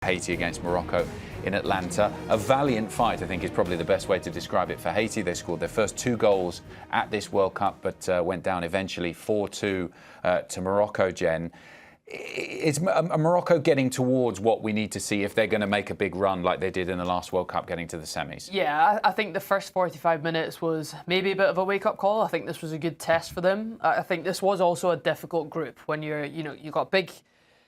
Haiti against Morocco in Atlanta. A valiant fight, I think, is probably the best way to describe it for Haiti. They scored their first 2 goals at this World Cup, but went down eventually 4-2 to Morocco, Jen. Is Morocco getting towards what we need to see if they're going to make a big run like they did in the last World Cup, getting to the semis? Yeah, I think the first 45 minutes was maybe a bit of a wake-up call. I think this was a good test for them. I think this was also a difficult group when you've got big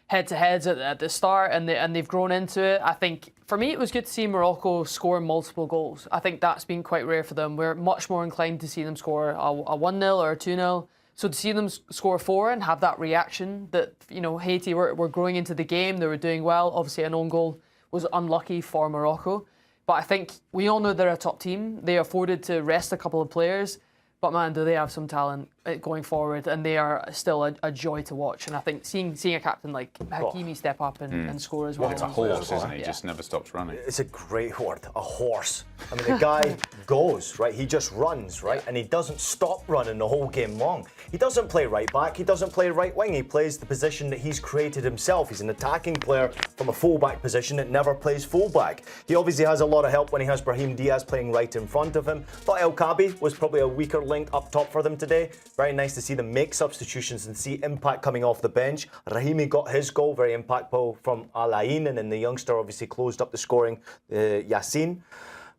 head-to-heads at the start and they've grown into it. I think, for me, it was good to see Morocco score multiple goals. I think that's been quite rare for them. We're much more inclined to see them score a 1-0 or a 2-0. So to see them score 4 and have that reaction that, Haiti were growing into the game, they were doing well. Obviously, an own goal was unlucky for Morocco. But I think we all know they're a top team. They afforded to rest a couple of players. But man, do they have some talent going forward, and they are still a joy to watch. And I think seeing a captain like Hakimi step up and score as well. It's a horse, isn't he? He just never stops running. It's a great word, a horse. I mean, the guy goes, right? He just runs, right? And he doesn't stop running the whole game long. He doesn't play right back. He doesn't play right wing. He plays the position that he's created himself. He's an attacking player from a fullback position that never plays fullback. He obviously has a lot of help when he has Brahim Diaz playing right in front of him. Thought El Kaabi was probably a weaker link up top for them today. Very nice to see them make substitutions and see impact coming off the bench. Rahimi got his goal, very impactful from Alain, and then the youngster obviously closed up the scoring, Yassin.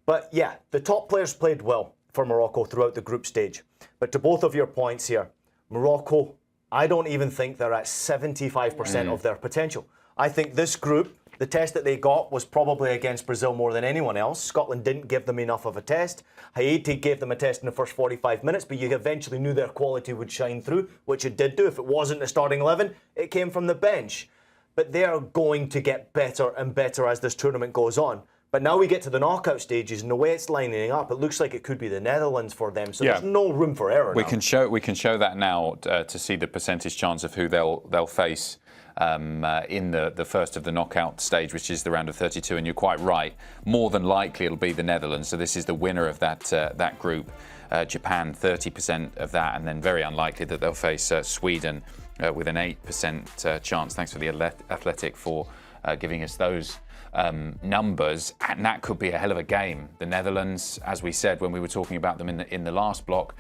But yeah, the top players played well for Morocco throughout the group stage. But to both of your points here, Morocco, I don't even think they're at 75% of their potential. I think this group, the test that they got was probably against Brazil more than anyone else. Scotland didn't give them enough of a test. Haiti gave them a test in the first 45 minutes, but you eventually knew their quality would shine through, which it did do. If it wasn't the starting 11, it came from the bench. But they are going to get better and better as this tournament goes on. But now we get to the knockout stages, and the way it's lining up, it looks like it could be the Netherlands for them. So there's no room for error. We can show that now to see the percentage chance of who they'll face in the first of the knockout stage, which is the round of 32. And you're quite right. More than likely, it'll be the Netherlands. So this is the winner of that group. Japan, 30% of that, and then very unlikely that they'll face Sweden with an 8% chance. Thanks for the Athletic for giving us those numbers, and that could be a hell of a game. The Netherlands, as we said when we were talking about them in the last block,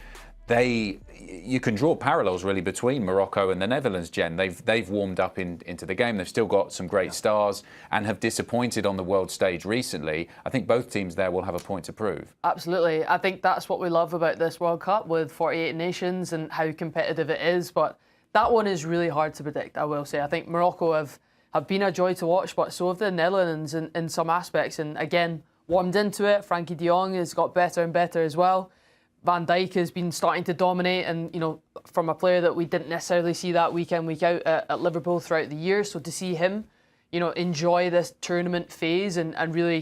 you can draw parallels really between Morocco and the Netherlands, Jen. They've warmed up into the game. They've still got some great stars and have disappointed on the world stage recently. I think both teams there will have a point to prove. Absolutely. I think that's what we love about this World Cup with 48 nations and how competitive it is. But that one is really hard to predict, I will say. I think Morocco have been a joy to watch, but so have the Netherlands in some aspects. And again, warmed into it. Frankie de Jong has got better and better as well. Van Dijk has been starting to dominate, and from a player that we didn't necessarily see that week in, week out at Liverpool throughout the year. So to see him, enjoy this tournament phase and really,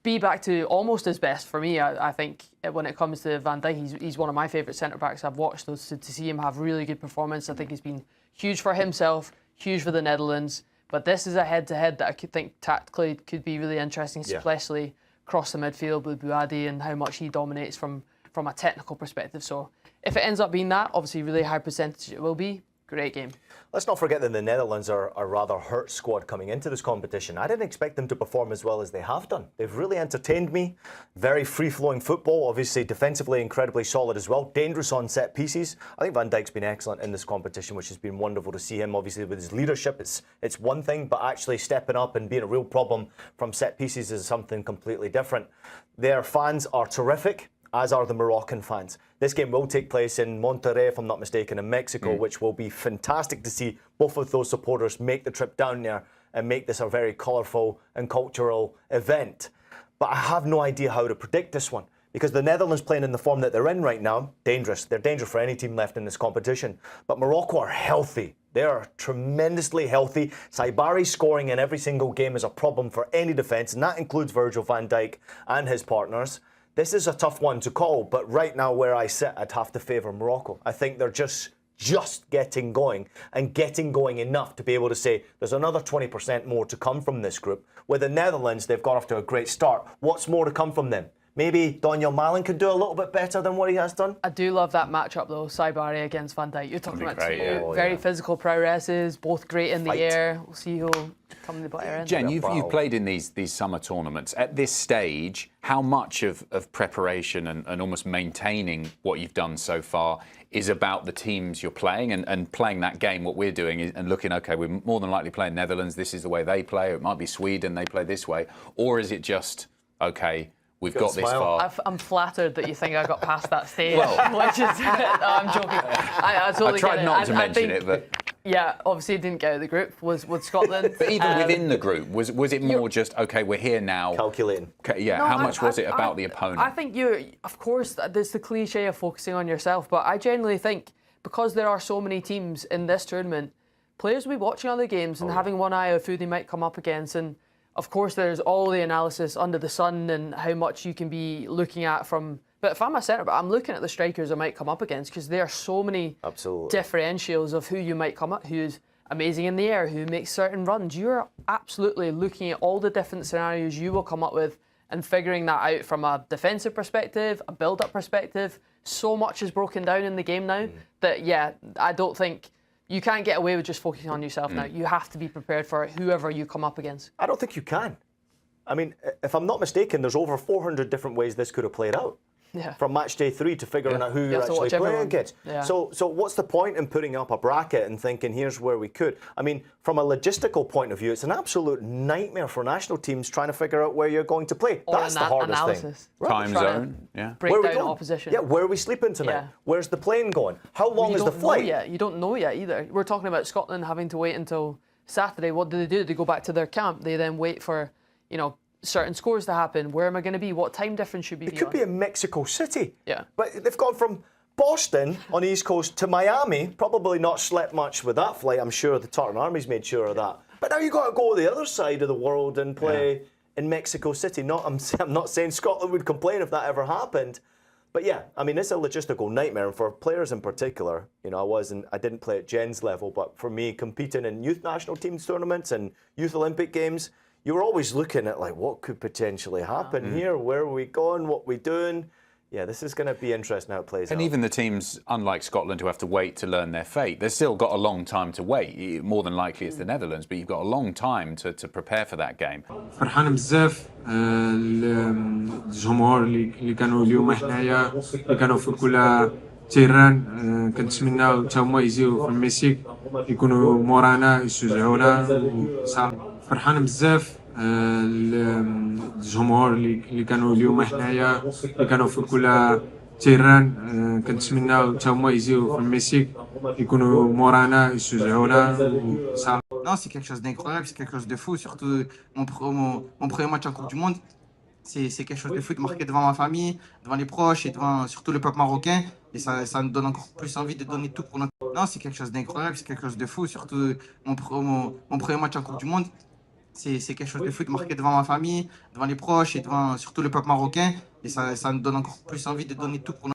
be back to almost his best for me. I think when it comes to Van Dijk, he's one of my favourite centre backs I've watched. So to see him have really good performance, I think has been huge for himself, huge for the Netherlands. But this is a head-to-head that I could think tactically could be really interesting, especially across the midfield with Bouadi and how much he dominates from a technical perspective. So if it ends up being that, obviously really high percentage it will be. Great game. Let's not forget that the Netherlands are a rather hurt squad coming into this competition. I didn't expect them to perform as well as they have done. They've really entertained me. Very free-flowing football, obviously defensively incredibly solid as well. Dangerous on set pieces. I think Van Dijk's been excellent in this competition, which has been wonderful to see him. Obviously with his leadership, it's one thing, but actually stepping up and being a real problem from set pieces is something completely different. Their fans are terrific, as are the Moroccan fans. This game will take place in Monterrey, if I'm not mistaken, in Mexico, which will be fantastic to see both of those supporters make the trip down there and make this a very colourful and cultural event. But I have no idea how to predict this one, because the Netherlands playing in the form that they're in right now, dangerous. They're dangerous for any team left in this competition. But Morocco are healthy. They are tremendously healthy. Saibari scoring in every single game is a problem for any defence, and that includes Virgil van Dijk and his partners. This is a tough one to call, but right now where I sit, I'd have to favour Morocco. I think they're just getting going, and getting going enough to be able to say there's another 20% more to come from this group. With the Netherlands, they've got off to a great start. What's more to come from them? maybe Daniel Malin could do a little bit better than what he has done. I do love that matchup though, Saibari against Van Dijk. You're talking about great, two very physical progresses, both great in the air. We'll see who'll come in the better end. Jen, you've played in these summer tournaments. At this stage, how much of preparation and almost maintaining what you've done so far is about the teams you're playing and playing that game? What we're doing is, and looking, okay, we're more than likely playing Netherlands, this is the way they play, or it might be Sweden, they play this way, or is it just, okay, we've got this far? I'm flattered that you think I got past that stage, which is, no, I'm joking. I totally tried get it. not to mention it, but... Yeah, obviously it didn't get out of the group, was with Scotland. But even within the group, was it more just, okay, we're here now? Calculating. Okay, yeah, how much was it about the opponent? I think of course, there's the cliche of focusing on yourself, but I genuinely think because there are so many teams in this tournament, players will be watching other games and having one eye of who they might come up against. And of course, there's all the analysis under the sun and how much you can be looking at from... But if I'm a centre back, I'm looking at the strikers I might come up against because there are so many differentials of who you might come up, who's amazing in the air, who makes certain runs. You're absolutely looking at all the different scenarios you will come up with and figuring that out from a defensive perspective, a build-up perspective. So much is broken down in the game now that, yeah, I don't think... You can't get away with just focusing on yourself now. You have to be prepared for whoever you come up against. I don't think you can. I mean, if I'm not mistaken, there's over 400 different ways this could have played out. Yeah. From match day 3 to figuring out who you're actually playing against. Yeah. So what's the point in putting up a bracket and thinking here's where we could? I mean, from a logistical point of view, it's an absolute nightmare for national teams trying to figure out where you're going to play. Or that's the hardest thing. Right. Time zone, break where down opposition. Yeah, where are we sleeping tonight? Yeah. Where's the plane going? How long is the flight? You don't know yet either. We're talking about Scotland having to wait until Saturday. What do? They go back to their camp. They then wait for, certain scores to happen. Where am I going to be? What time difference should be? It could be in Mexico City. Yeah. But they've gone from Boston on the East Coast to Miami. Probably not slept much with that flight. I'm sure the Tartan Army's made sure of that. But now you've got to go to the other side of the world and play in Mexico City. I'm not saying Scotland would complain if that ever happened. But yeah, I mean, it's a logistical nightmare. And for players in particular, I didn't play at Jen's level, but for me, competing in youth national teams tournaments and youth Olympic games, you were always looking at what could potentially happen here, where are we going, what are we doing? Yeah, this is going to be interesting how it plays out. And even the teams, unlike Scotland, who have to wait to learn their fate, they've still got a long time to wait. More than likely it's the Netherlands, but you've got a long time to prepare for that game. فرحان بزاف الجمهور اللي كانوا اليوم حنايا اللي كانوا في كل تيران كنتمناو حتى هما يجيو في الميسيك يكونوا مورانا يشجعونا فرحان بزاف الجمهور اللي كانوا اليوم حنايا اللي كانوا في كل تيران كنتمناو حتى هما يجيو في الميسيك يكونوا مورانا يشجعونا Non, c'est quelque chose d'incroyable, c'est quelque chose de fou, surtout mon premier match en Coupe du Monde. C'est quelque chose de fou de marquer devant ma famille, devant les proches et devant surtout le peuple marocain. Et ça me donne encore plus envie de donner tout pour notre... Non, c'est quelque chose d'incroyable, c'est quelque chose de fou, surtout mon premier match en Coupe du Monde. C'est quelque chose de fou de marquer devant ma famille, devant les proches et devant surtout le peuple marocain. Et ça me donne encore plus envie de donner tout pour notre...